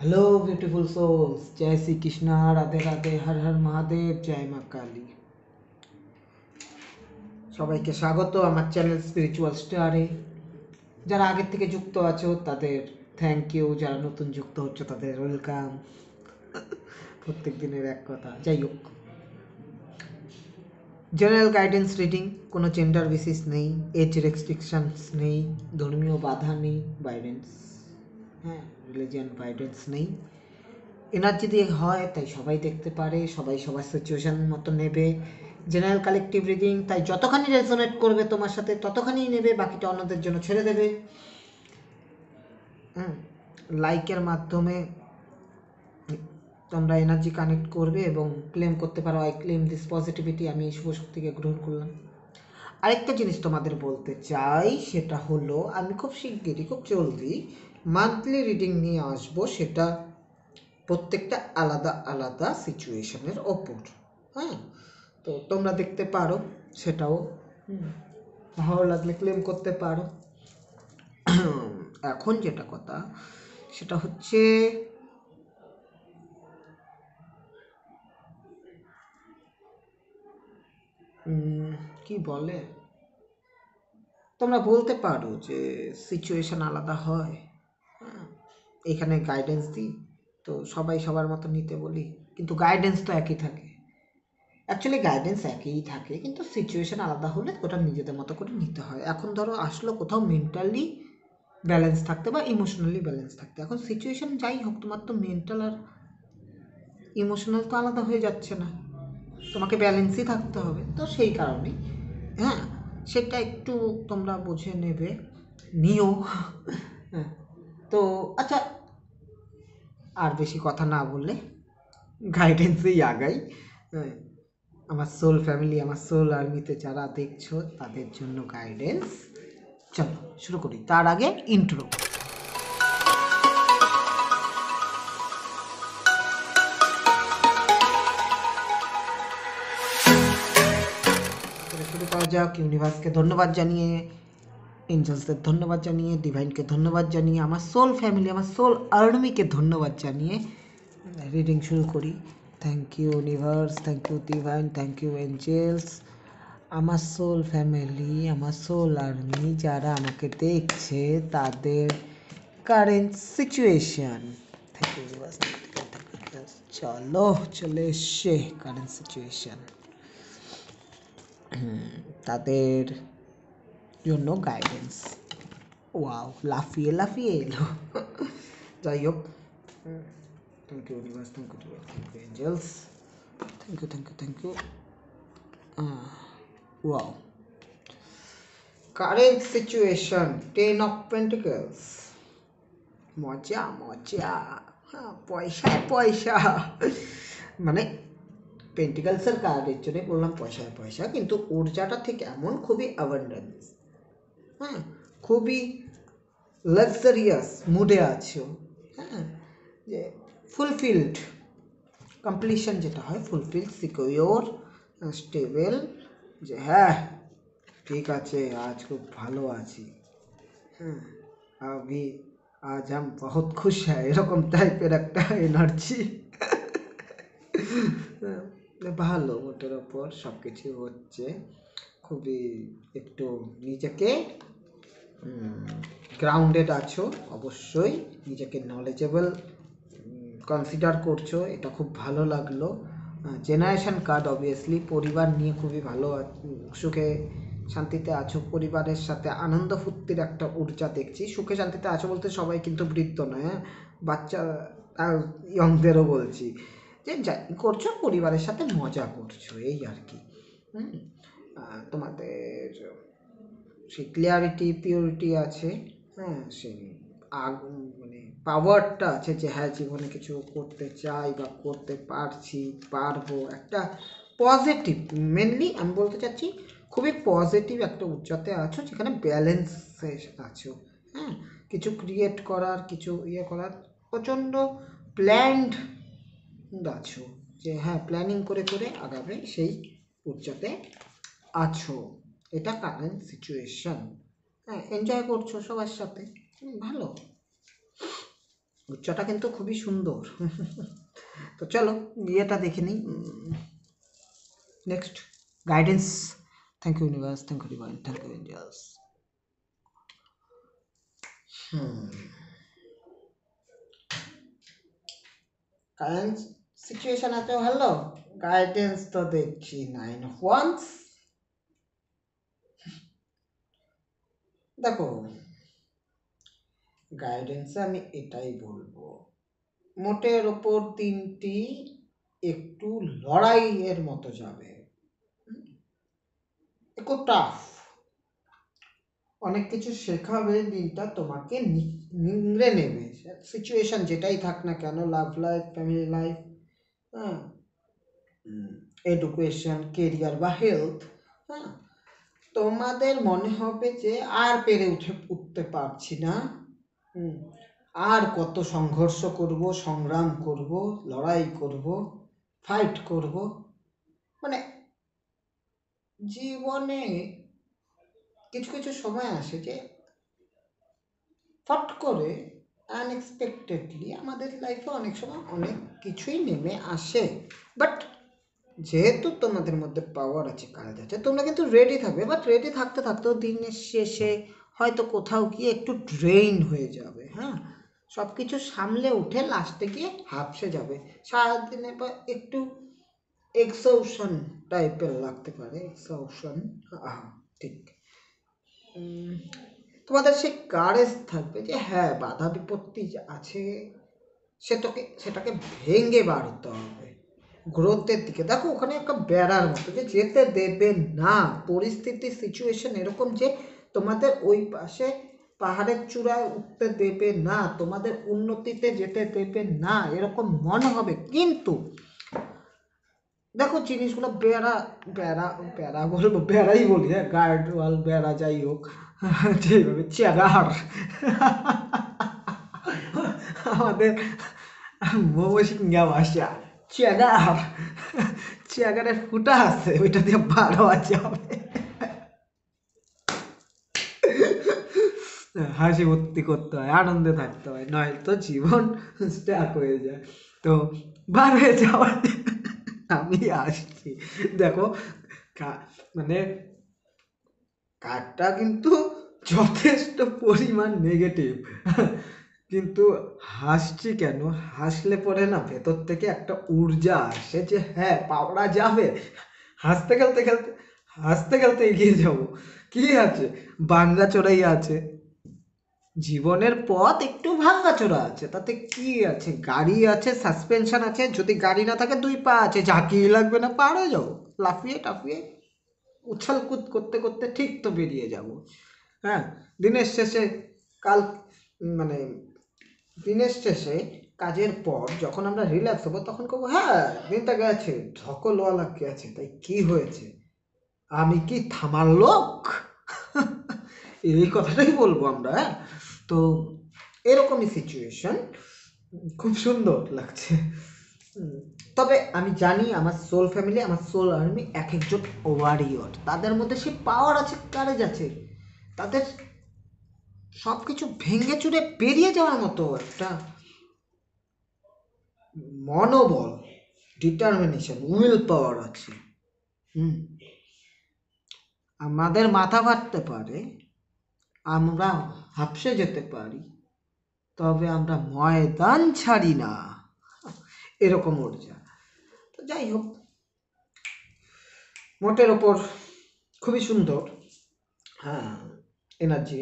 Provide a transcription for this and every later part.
Hello beautiful souls, जय श्री कृष्णा, राधे राधे, हर हर महादेव, जय মা কালী। সবাইকে স্বাগত আমার চ্যানেল স্পিরিচুয়াল স্টারে। যারা আগের থেকে যুক্ত আছো তাদের থ্যাংক ইউ, যারা নতুন যুক্ত হচ্ছে তাদের ওয়েলকাম। প্রত্যেক দিনের এক কথা। যাই হোক, জেনারেল গাইডেন্স রিডিং, কোনো জেন্ডার বেসিস নেই, এজ রেস্ট্রিকশনস নেই, ধর্মীয় বাধা নেই, গাইডেন্স, হ্যাঁ, রিলিজিয়ান গাইডেন্স নেই। এনার্জি দিয়ে হয় তাই সবাই দেখতে পারে, সবাই সবার সিচুয়েশন মতো নেবে। জেনারেল কালেকটিভ রিডিং, তাই যতখানি রেজোনেট করবে তোমার সাথে ততখানি নেবে, বাকিটা অন্যদের জন্য ছেড়ে দেবে। লাইকের মাধ্যমে তোমরা এনার্জি কানেক্ট করবে এবং ক্লেম করতে পারো, আই ক্লেম দিস পজিটিভিটি, আমি এই শুভ শক্তিকে গ্রহণ করলাম। আরেকটা জিনিস তোমাদের বলতে চাই, সেটা হলো আমি খুব শিগগিরই, খুব জলদি মান্থলি রিডিং নিয়ে আসবো, সেটা প্রত্যেকটা আলাদা আলাদা সিচুয়েশনের ওপর। হ্যাঁ, তো তোমরা দেখতে পারো, সেটাও ভালো লাগলে ক্লেম করতে পারো। এখন যেটা কথা সেটা হচ্ছে কি বলে, তোমরা বলতে পারো যে সিচুয়েশন আলাদা হয়। হ্যাঁ, এখানে গাইডেন্স দিই তো সবাই সবার মতো নিতে বলি, কিন্তু গাইডেন্স তো একই থাকে। অ্যাকচুয়ালি গাইডেন্স একই থাকে, কিন্তু সিচুয়েশন আলাদা হলে ওটা নিজেদের মতো করে নিতে হয়। এখন ধরো আসলো কোথাও মেন্টালি ব্যালেন্স থাকতে বা ইমোশনালি ব্যালেন্স থাকতে, এখন সিচুয়েশন যাই হোক, তোমার তো মেন্টাল আর ইমোশনাল তো আলাদা হয়ে যাচ্ছে না, তোমাকে ব্যালেন্সই থাকতে হবে। তো সেই কারণে হ্যাঁ, সেটা একটু তোমরা বুঝে নেবে, নিও। হ্যাঁ, তো আচ্ছা, আর বেশি কথা না বললে গাইডেন্সেই আগাই। হ্যাঁ, আমার সোল ফ্যামিলি, আমার সোল আর্মিতে যারা দেখছো তাদের জন্য গাইডেন্স। চলো শুরু করি, তার আগে ইন্ট্রো। শুরু করা যাক। ইউনিভার্সকে ধন্যবাদ জানিয়ে, এঞ্জেলসদের ধন্যবাদ জানিয়ে, ডিভাইনকে ধন্যবাদ জানিয়ে, আমার সোল ফ্যামিলি, আমার সোল আর্মিকে ধন্যবাদ জানিয়ে রিডিং শুরু করি। Thank you universe, thank you divine, thank you angels, আমার সোল ফ্যামিলি, আমার সোল আর্মি যারা আমাকে দেখছে তাদের current situation. Thank you universe. চলো চলে এসছে কারেন্ট সিচুয়েশন, তাদের জন্য গাইডেন্স। ওয়াও, লাফিয়ে লাফিয়ে এলো। যাই হোক, thank you universe, thank you thank you angels, thank you thank you thank you. Wow, current situation, 10 of Pentacles। মজা মজা, হ্যাঁ, পয়সায় পয়সা। মানে পেন্টিকালসের কার্ডের জন্য বললাম পয়সায় পয়সা, কিন্তু ঊর্জাটা ঠিক এমন, খুবই অ্যাবান্ডেন্স, হ্যাঁ, খুবই লাক্সারিয়াস মুডে আছো। হ্যাঁ, যে ফুলফিলড, কমপ্লিশন যেটা হয়, ফুলফিল, সিকিউর, স্টেবল, যে হ্যাঁ ঠিক আছে, আজ খুব ভালো আছি, হ্যাঁ, আভি আজ हम बहुत खुश है, এরকম টাইপের একটা এনার্জি। ভালো, ওটার ওপর সব কিছু হচ্ছে, খুবই একটু নিজেকে গ্রাউন্ডেড আছো, অবশ্যই নিজেকে নলেজেবল কনসিডার করছো, এটা খুব ভালো লাগলো। জেনারেশন কার্ড, অবভিয়াসলি পরিবার নিয়ে খুবই ভালো, সুখে শান্তিতে আছো, পরিবারের সাথে আনন্দ ফুর্তির একটা ঊর্জা দেখছি। সুখে শান্তিতে আছো বলতে সবাই কিন্তু বৃদ্ধ নয়, হ্যাঁ, বাচ্চা ইয়ংদেরও বলছি, যে যাই করছো পরিবারের সাথে মজা করছো, এই আর কি। তোমাদের সেই ক্লিয়ারিটি, পিউরিটি আছে, হ্যাঁ, সেই মানে পাওয়ারটা আছে যে হ্যাঁ জীবনে কিছু করতে চাই বা করতে পারছি, পারবো, একটা পজিটিভ, মেনলি আমি বলতে চাচ্ছি খুবই পজিটিভ একটা উচ্চতে আছো, যেখানে ব্যালেন্সে আছো। হ্যাঁ, কিছু ক্রিয়েট করার, কিছু ইয়ে করার প্রচণ্ড প্ল্যান্ড আছো, যে হ্যাঁ প্ল্যানিং করে করে আগাবে, সেই উচ্চতে আছো। এটা কারেন্ট সিচুয়েশন। হ্যাঁ, এনজয় করছো সবার সাথে, ভালো। উচ্চটা কিন্তু খুবই সুন্দর। তো চলো ইয়েটা দেখে নিই। Next guidance. Thank you universe, thank you divine, thank you angels. Current situation এত ভালো, গাইডেন্স তো দেখছি 9 of Wands। দেখো গাইডেন্সে আমি এটাই বলবো, মোটের ওপর দিনটি একটু লড়াইয়ের মতো যাবে, একটু টাফ, অনেক কিছু শেখাবে দিনটা, তোমাকে নিংড়ে নেবে সিচুয়েশন যেটাই থাক না কেন, লাভ লাইফ, ফ্যামিলি লাইফ, হ্যাঁ, এডুকেশন, কেরিয়ার বা হেলথ, হ্যাঁ, তোমাদের মনে হবে যে আর পেরে উঠতে পারছি না, আর কত সংঘর্ষ করব, সংগ্রাম করব, লড়াই করব, ফাইট করব, মানে জীবনে কিছু কিছু সময় আসে যে ফট করে আনএক্সপেক্টেডলি আমাদের লাইফে অনেক সময় অনেক কিছুই নেমে আসে, বাট যেহেতু তোমাদের মধ্যে পাওয়ার আছে, কাজ আছে, তোমরা কিন্তু রেডি থাকবে, বাট রেডি থাকতে থাকতেও দিনের শেষে হয়তো কোথাও গিয়ে একটু ড্রেইন হয়ে যাবে, হ্যাঁ, সব কিছু সামলে উঠে লাস্টে গিয়ে হাঁপসে যাবে, সারাদিনে বা একটু এক্সহশন টাইপের লাগতে পারে, এক্সহশন, ঠিক। তোমাদের সেই কারেজ থাকবে যে হ্যাঁ বাধা বিপত্তি আছে, সেটাকে ভেঙে বার হতে হবে গ্রোথের দিকে। দেখো ওখানে একটা বেড়ার মতো যে যেতে দেবে না, পরিস্থিতি সিচুয়েশন এরকম যে তোমাদের ওই পাশে পাহাড়ের চূড়ায় উঠতে দেবে না, তোমাদের উন্নতিতে যেতে দেবে না, এরকম মনে হবে। কিন্তু দেখো জিনিসগুলো বেড়া বেড়া বেড়া বলবো, বেড়াই বলি, হ্যাঁ, গার্ড ওয়াল, বেড়া, যাই হোক, যেভাবে চেগার আমাদের মৌসিঙ্গা ভাষা, চেগার, চেগারের ফুটা আছে, ওইটা দিয়ে বাড়াওয়া যাবে, হাসি ভর্তি করতে হয়, আনন্দে থাকতে হয়, নয়তো জীবন স্টাক হয়ে যায়। তো বার হয়ে যাওয়ার আমি আসছি। দেখো মানে কার্ডটা কিন্তু যথেষ্ট পরিমাণ নেগেটিভ, কিন্তু হাসছি কেন, হাসলে পরে না ভেতর থেকে একটা ঊর্জা আসে যে হ্যাঁ পাওয়া যাবে, হাসতে খেলতে খেলতে, হাসতে খেলতে এগিয়ে যাব, কি আছে, ভাঙ্গাচোরাই আছে, জীবনের পথ একটু ভাঙ্গাচোরা আছে, তাতে কি আছে, গাড়ি আছে, সাসপেনশন আছে, যদি গাড়ি না থাকে 2 পা আছে, ঝাঁকিয়ে লাগবে না, পার হয়ে যাবো, লাফিয়ে টাফিয়ে উছালকুদ করতে করতে ঠিক তো বেরিয়ে যাব, হ্যাঁ। দিনের শেষে কাল মানে দিনের শেষে কাজের পর যখন আমরা রিল্যাক্স হবো তখন করবো হ্যাঁ দিনটা গেছে, ধকলওয়ালা গেছে, তাই কি হয়েছে, আমি কি থামার লোক, এই কথাটাই বলবো আমরা, হ্যাঁ। তো এরকমই সিচুয়েশন, খুব সুন্দর লাগছে। তবে আমি জানি আমার সোল ফ্যামিলি, আমার সোল আর্মি এক একজন ওয়ারিয়র, তাদের মধ্যে সে পাওয়ার আছে, কারেজ আছে, তাদের সব কিছু ভেঙে চুরে বেরিয়ে যাওয়ার মতো একটা মনোবল, ডিটারমিনেশন, উইল পাওয়ার আছে। আমাদের মাথা ফাটতে পারে, আমরা হাঁপসে যেতে পারি, তবে আমরা ময়দান ছাড়ি না, এরকম ঊর্জা। তো যাই হোক, মোটের ওপর খুবই সুন্দর, হ্যাঁ, এনার্জি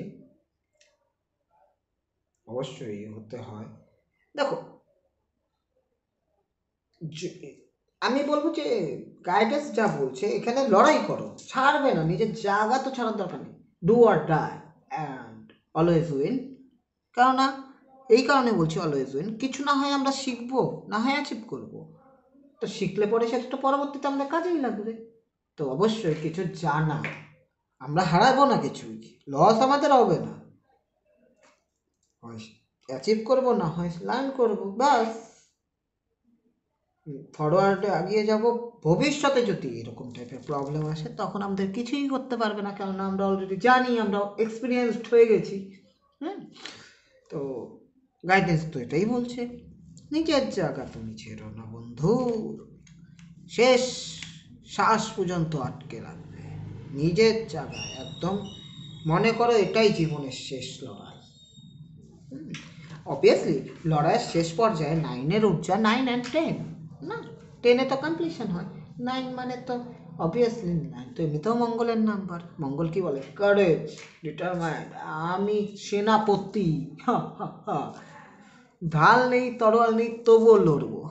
অবশ্যই হতে হয়। দেখো আমি বলবো যে গাইডেন্স যা বলছে এখানে লড়াই করো, ছাড়বে না, নিজের জায়গা তো ছাড়ার দরকার নেই, do or die and always win. কেননা এই কারণে বলছি অলওয়েজ উইন, কিছু না হয় আমরা শিখবো, না হয় অ্যাচিভ করবো, তো শিখলে পরে সেটা তো পরবর্তীতে আমরা কাজেই লাগবে। তো অবশ্যই কিছু জানা, আমরা হারাবো না, কিছুই লস আমাদের হবে না, হয় অ্যাচিভ করবো, না হয় লার্ন করবো, ব্যাস ফরওয়ার্ডে এগিয়ে যাব। ভবিষ্যতে যদি এরকম টাইপের প্রবলেম আসে তখন আমাদের কিছুই করতে পারবে না, কারণ আমরা অলরেডি জানি, আমরা এক্সপিরিয়েন্সড হয়ে গেছি। তো গাইডেন্স তো এটাই বলছে, নিজের জায়গা তুমি ছেড়ো না বন্ধু, শেষ শ্বাস পর্যন্ত আটকে রাখবে নিজের জায়গায় একদম, মনে করো এটাই জীবনের শেষ লড়াই। অবভিয়াসলি লড়াইয়ের শেষ পর্যায়ে 9-এর ঊর্জা 9 অ্যান্ড 10, না 10-এ তো কমপ্লিশন হয়, 9 মানে তো অবভিয়াসলি 9 তো এমনিতেও মঙ্গলের নাম্বার। মঙ্গল কি বলে? কারেজ, ডিটারমাইন্ড, আমি সেনাপতি, ঢাল নেই তরোয়াল নেই তবুও লড়বো,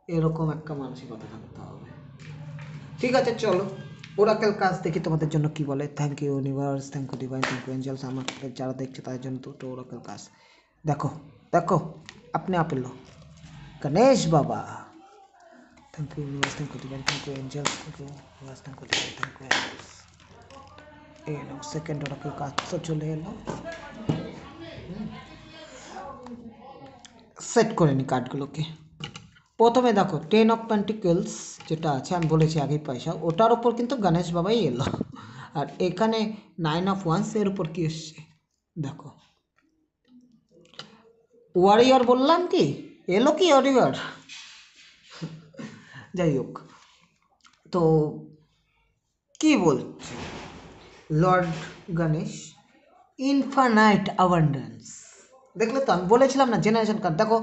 এরকম একটা মানসিকতা থাকতে হবে। ঠিক আছে চলো ওরাকেল কাজ দেখি তোমাদের জন্য কি বলে। Thank you universe, thank you divine, thank you angels, আমাকে যারা দেখছে তাদের জন্য দুটো ওরাকেল কাজ। দেখো দেখো আপনি आप लो Ganesh Baba, thank you universe, thank you divine, thank you angels, thank you universe, thank you divine, thank you angels. এলো সেকেন্ড ওরাকেল কাজ তো চলে এলো, সেট করে নি কার্ডগুলোকে। প্রথমে দেখো 10 অফ পেন্টিকলস যেটা আছে, আমি বলেছি আগেই পয়সা, ওটার ওপর কিন্তু গণেশ বাবাই এলো। আর এখানে 9 অফ ওয়ান্স এর উপর কি এসছে দেখো, ওয়ারিয়র বললাম কি, এলো কি ওয়ারিয়র, যাই হোক। তো কি বলছে লর্ড গণেশ, ইনফানাইট অ্যাবান্ডেন্স, দেখলে তো আমি বলেছিলাম না জেনারেশন কার্ড। দেখো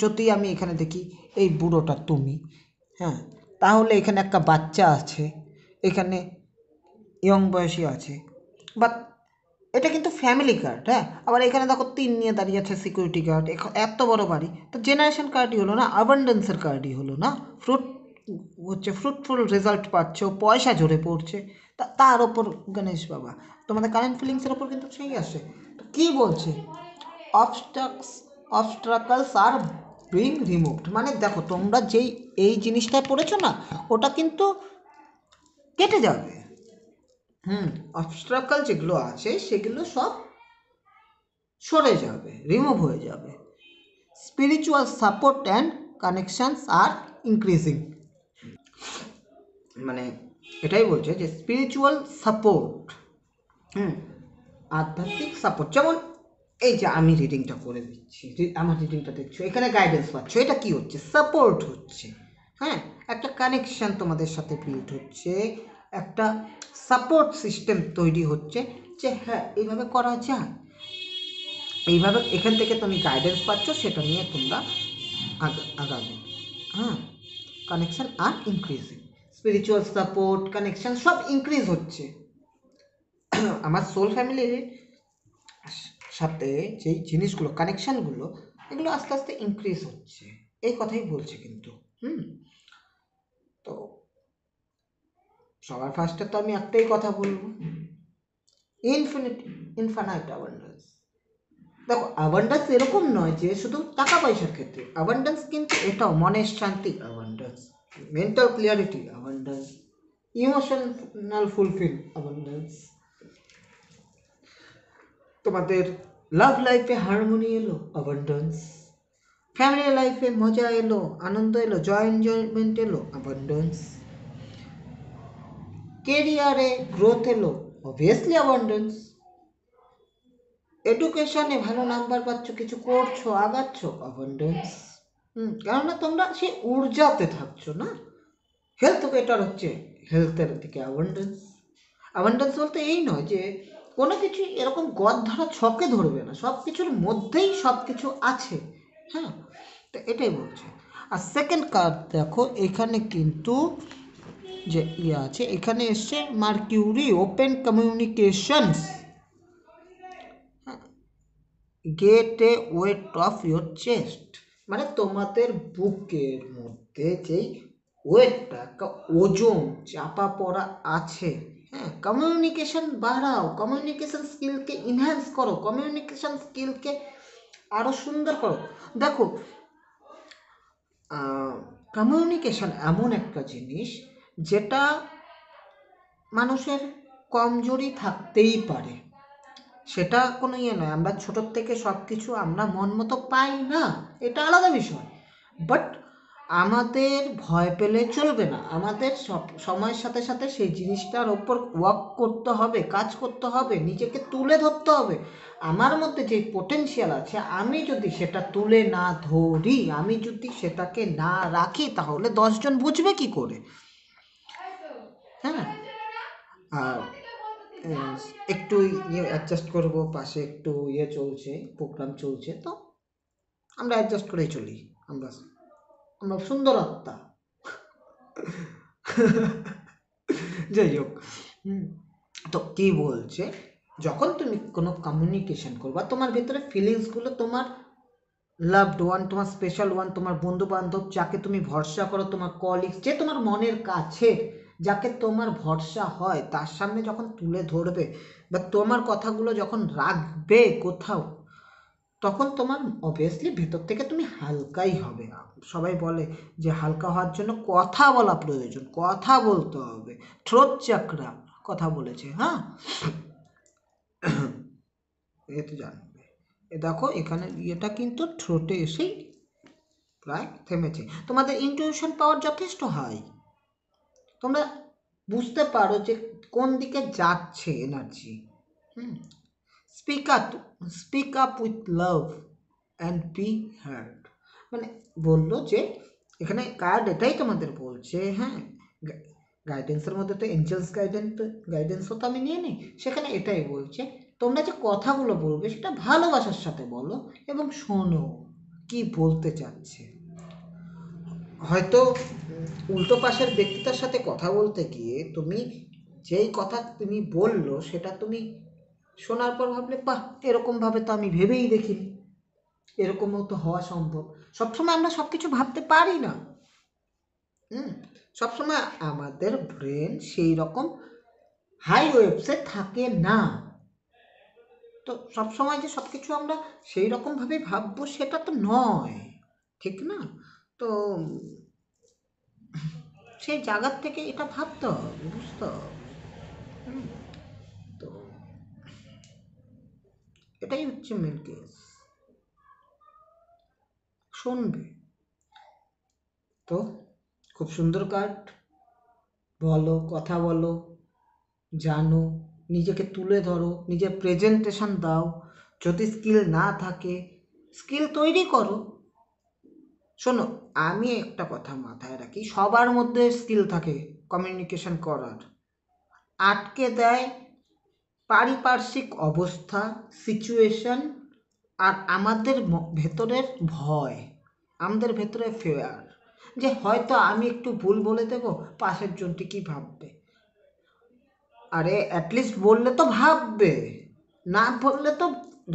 যদি আমি এখানে দেখি এই বুড়োটা তুমি, হ্যাঁ, তাহলে এখানে একটা বাচ্চা আছে, এখানে ইয়ং বয়সী আছে, বাট এটা কিন্তু ফ্যামিলি কার্ড। হ্যাঁ, আবার এখানে দেখো 3 নিয়ে দাঁড়িয়ে আছে সিকিউরিটি গার্ড, এত বড় বাড়ি, তো জেনারেশন কার্ডই হলো না, অ্যাবান্ডেন্সের কার্ডই হলো না। ফ্রুট হচ্ছে, ফ্রুটফুল রেজাল্ট পাচ্ছ, পয়সা ঝরে পড়ছে, তার ওপর গণেশ বাবা তোমাদের কারেন্ট ফিলিংসের ওপর কিন্তু সেই আসে। তো কী বলছে, অবস্ট্রাকলস আর বিং রিমুভড, মানে দেখো তোমরা যেই এই জিনিসটা পড়েছো না, ওটা কিন্তু কেটে যাবে। অবস্ট্রাকল যেগুলো আছে সেগুলো সব সরে যাবে, রিমুভ হয়ে যাবে। Spiritual support and connections R increasing, মানে এটাই বলছে যে স্পিরিচুয়াল সাপোর্ট, আধ্যাত্মিক সাপোর্ট, যেমন এই যে আমি রিডিংটা করে দিচ্ছি, আমার রিডিংটা দেখছো, এখানে গাইডেন্স পাচ্ছ, এটা কি হচ্ছে, সাপোর্ট হচ্ছে। হ্যাঁ, একটা কানেকশন তোমাদের সাথে বিল্ড হচ্ছে, একটা সাপোর্ট সিস্টেম তৈরি হচ্ছে, যে হ্যাঁ এইভাবে করা যায়, এইভাবে এখান থেকে তুমি গাইডেন্স পাচ্ছ, সেটা নিয়ে তোমরা আগাবে। হ্যাঁ, কানেকশন আর ইনক্রিজিং, স্পিরিচুয়াল সাপোর্ট কানেকশন সব ইনক্রিজ হচ্ছে। আমার সোল ফ্যামিলির সাথে যেই জিনিসগুলো কানেকশানগুলো, এগুলো আস্তে আস্তে ইনক্রিজ হচ্ছে, এই কথাই বলছে কিন্তু। তো সবার ফার্স্টে তো আমি একটাই কথা বলবো, ইনফানাইট অ্যাবান্ডেন্স। দেখো অ্যাবান্ডেন্স এরকম নয় যে শুধু টাকা পয়সার ক্ষেত্রে, অ্যাবান্ডেন্স কিন্তু এটাও মনের শান্তি abundance, mental clarity abundance, emotional fulfil abundance, তোমাদের লাভ লাইফে হারমোনি এলো অ্যাবান্ডেন্স, ফ্যামিলি লাইফে মজা এলো, আনন্দ এলো, জয় এনজয়মেন্ট এলো অ্যাবান্ডেন্স, কেরিয়ারে গ্রোথ এলো অবভিয়াসলি অ্যাবান্ডেন্স, এডুকেশনে ভালো নাম্বার পাচ্ছ, কিছু করছো, আগাচ্ছ অ্যাবান্ডেন্স। কেননা তোমরা সেই ঊর্জাতে থাকছো না। হেলথ বেটার হচ্ছে, হেলথের দিকে অ্যাবান্ডেন্স। অ্যাবান্ডেন্স বলতে এই নয় যে কোনো কিছু এরকম গদ ধরা ছকে ধরবে না, সব কিছুর মধ্যেই সব কিছু আছে। হ্যাঁ, তো এটাই বলছে। আর সেকেন্ড কার্ড দেখো, এখানে কিন্তু যে ইয়ে আছে, এখানে এসছে mercury, open communications, gate A weight of your chest, মানে তোমাদের বুকের মধ্যে যেই ওয়েটটা, একটা ওজন চাপা পড়া আছে, হ্যাঁ, কমিউনিকেশন বাড়াও, কমিউনিকেশন স্কিলকে ইনহ্যান্স করো, কমিউনিকেশন স্কিলকে আরও সুন্দর করো। দেখো কমিউনিকেশন এমন একটা জিনিস যেটা মানুষের কমজোরি থাকতেই পারে, সেটা কোনো ইয়ে নয়, আমরা ছোটোর থেকে সব কিছু আমরা মন মতো পাই না, এটা আলাদা বিষয়, বাট আমাদের ভয় পেলে চলবে না, আমাদের সব সময়ের সাথে সাথে সেই জিনিসটার ওপর ওয়ার্ক করতে হবে, কাজ করতে হবে, নিজেকে তুলে ধরতে হবে। আমার মধ্যে যে পোটেনশিয়াল আছে, আমি যদি সেটা তুলে না ধরি, আমি যদি সেটাকে না রাখি, তাহলে 10 জন বুঝবে কি করে? হ্যাঁ। আর একটু অ্যাডজাস্ট করবো, পাশে একটু চলছে, প্রোগ্রাম চলছে, তো আমরা অ্যাডজাস্ট করেই চলি। আমরা আমরা সুন্দর আত্মা। যাই হোক, তো কি বলছে, যখন তুমি কোনো কমিউনিকেশন করবা, তোমার ভেতরে ফিলিংসগুলো, তোমার লাভড ওয়ান, তোমার স্পেশাল ওয়ান, তোমার বন্ধু বান্ধব, যাকে তুমি ভরসা করো, তোমার কলিগস, যে তোমার মনের কাছে, যাকে তোমার ভরসা হয়, তার সামনে যখন তুলে ধরবে বা তোমার কথাগুলো যখন রাখবে কোথাও, তখন তোমার অবভিয়াসলি ভেতর থেকে তুমি হালকাই হবে। সবাই বলে যে হালকা হওয়ার জন্য কথা বলা প্রয়োজন, কথা বলতে হবে। থ্রোট চাকরা কথা বলেছে, হ্যাঁ, এ তো জানবে। দেখো এখানে এটা কিন্তু থ্রোটে এসেই প্রায় থেমেছে। তোমাদের ইনটিউশন পাওয়ার যথেষ্ট হাই, তোমরা বুঝতে পারো যে কোন দিকে যাচ্ছে energy. Speak up with love and be heard. মানে বললো যে এখানে কার্ড এটাই তোমাদের বলছে, হ্যাঁ, গাইডেন্সের মধ্যে তো এঞ্জেলস গাইডেন্সও তো আমি নিয়ে নিই, সেখানে এটাই বলছে তোমরা যে কথাগুলো বলবে সেটা ভালোবাসার সাথে বলো এবং শোনো কি বলতে চাচ্ছে। হয়তো উল্টো পাশের ব্যক্তিটার সাথে কথা বলতে গিয়ে তুমি যেই কথা তুমি বললো সেটা তুমি শোনার পর ভাবলে, বাহ, এরকমভাবে তো আমি ভেবেই দেখিনি, এরকমও তো হওয়া সম্ভব। সবসময় আমরা সব কিছু ভাবতে পারি না। সবসময় আমাদের ব্রেন সেই রকম হাই ওয়েভসে থাকে না। তো সবসময় যে সব কিছু আমরা সেই রকমভাবে ভাববো সেটা তো নয়, ঠিক না? তো সেই জায়গার থেকে এটা ভাবতে হবে, বুঝতে হবে। তো এটাই হচ্ছে মেন কেস। শুনবে তো, খুব সুন্দর কার্ড। বলো, কথা বলো, জানো, নিজেকে তুলে ধরো, নিজের প্রেজেন্টেশন দাও। যদি স্কিল না থাকে, স্কিল তৈরি করো। শোনো, আমি একটা কথা মাথায় রাখি, সবার মধ্যে স্কিল থাকে কমিউনিকেশন করার। আটকে দেয় পারিপার্শ্বিক অবস্থা, সিচুয়েশন, আর আমাদের ভেতরের ভয়, আমাদের ভেতরে ফেয়ার, যে হয়তো আমি একটু ভুল বলে দেবো, পাশের জনটি কি ভাববে। আরে অ্যাটলিস্ট বললে তো ভাববে, না বললে তো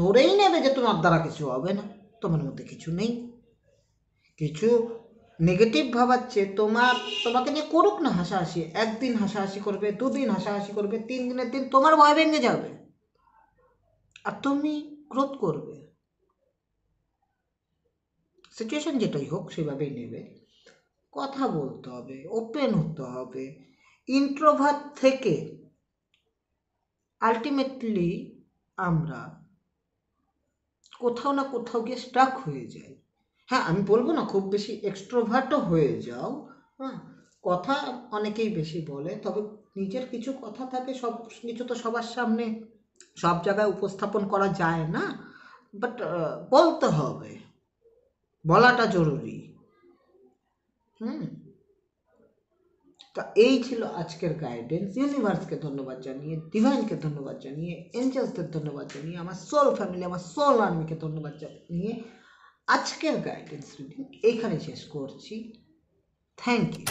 ধরেই নেবে যে তোমার দ্বারা কিছু হবে না, তোমার মধ্যে কিছু নেই। কিছু নেগেটিভ ভাবাচ্ছে, তোমাকে নিয়ে করুক না হাসাহাসি, একদিন হাসাহাসি করবে, 2 দিন হাসাহাসি করবে, 3 দিনের দিন তোমার ভয় ভেঙে যাবে আর তুমি গ্রোথ করবে। সিচুয়েশন যেটাই হোক সেভাবেই নেবে। কথা বলতে হবে, ওপেন হতে হবে। ইন্ট্রোভার্ট থেকে আলটিমেটলি আমরা কোথাও না কোথাও গিয়ে স্টাক হয়ে যাই। হ্যাঁ, আমি বলবো না খুব বেশি এক্সট্রোভার্টও হয়ে যাও, হ্যাঁ, কথা অনেকেই বেশি বলে, তবে নিজের কিছু কথা থাকে, সব কিছু তো সবার সামনে সব জায়গায় উপস্থাপন করা যায় না, বাট বলতে হবে, বলাটা জরুরি। তা এই ছিল আজকের গাইডেন্স। ইউনিভার্সকে ধন্যবাদ জানিয়ে, ডিভাইনকে ধন্যবাদ জানিয়ে, এঞ্জেলসদের ধন্যবাদ জানিয়ে, আমার সোল ফ্যামিলি, আমার সোল আর্মিকে ধন্যবাদ জানিয়ে আজকের গাইডেন্স রিডিং এইখানে শেষ করছি। Thank you.